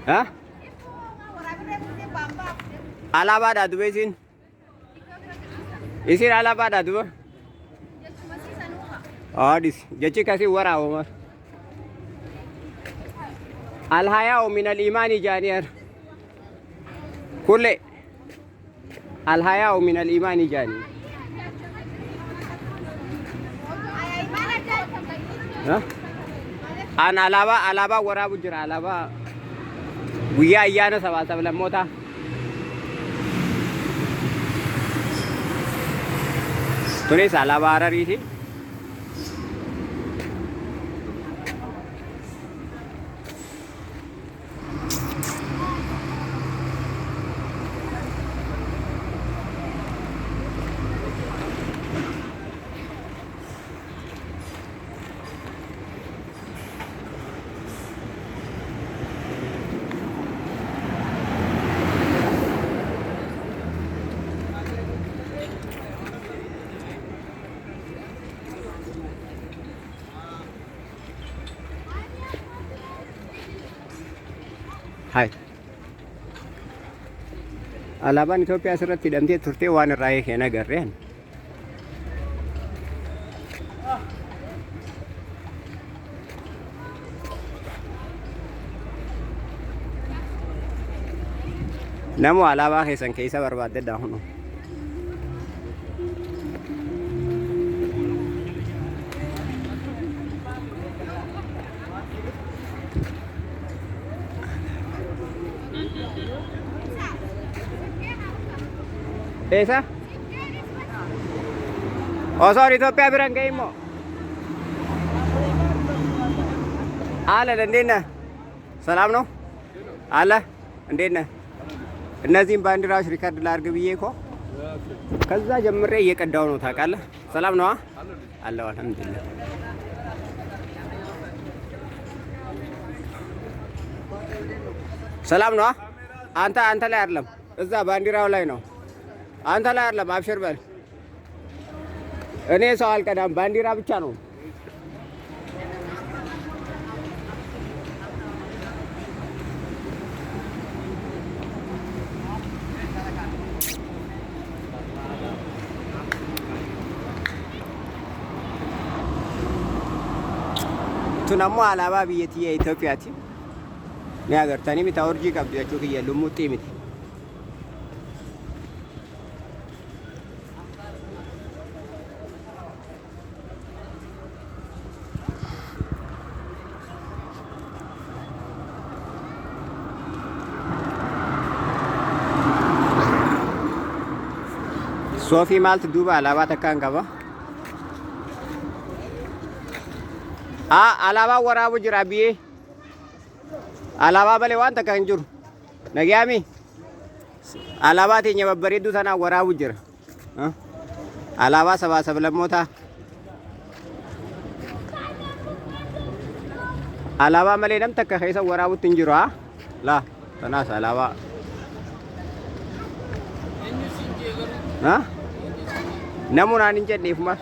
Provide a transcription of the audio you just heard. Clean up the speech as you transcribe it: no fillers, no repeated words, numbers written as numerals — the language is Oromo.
Ha? Alabaadhaa duba isin? Isin alabaadhaa duba? Aadis jechi kasii waraabama. Alhayaa'u minal imaanii jaani'ar. Kulle alhayaa'u minal imaanii jaanii. An alaabaa waraabu jira alaabaa guyyaa ayyaana sabaa sablammootaa. Tunis alaabaa Harariiti. Hai. Alaabaan Itoophiyaa asirratti hidhamtee turtee waan irraa eegeen agarreen. Namoo alaabaa keessan keessa barbaadedha hunu. Esa? Oh sorry Itoophiyaa biraan ga'e immoo. Haala dandeenya. Salaam ነው አለ እንዴት ነህ? እነዚህም ባንዲራዎች ሪከርድ ላድርግ ብዬ እኮ ከዛ ጀምሬ እየቀዳው ነው ታውቃለህ። ሰላም ነው አለው አልሐምዱሊላህ። ሰላም ነው አንተ ላይ አይደለም እዛ ባንዲራው ላይ ነው። አንተ ላይ አይደለም አብሽር በል። እኔ ሰው አልቀዳም ባንዲራ ብቻ ነው። tunammo alaabaa biyyattii Itoophiyaati. Ni agartanii miti urjii qabdu jechuu kiyya lummuuxxii miti. Soofii maaltu duuba alaabaa takkaan qaba? Alaabaa waraabu jira biyyee. Alaabaa malee waan takka hin jiru. Nagaami. Alaabaa teenya babbareedduu sanaa waraabu jira. Alaabaa sabaa sablammootaa. Alaabaa malee nam takka keessa waraabutti hin jiru. Laa kanaas alaabaa. Namuun aan hin jedheef maal?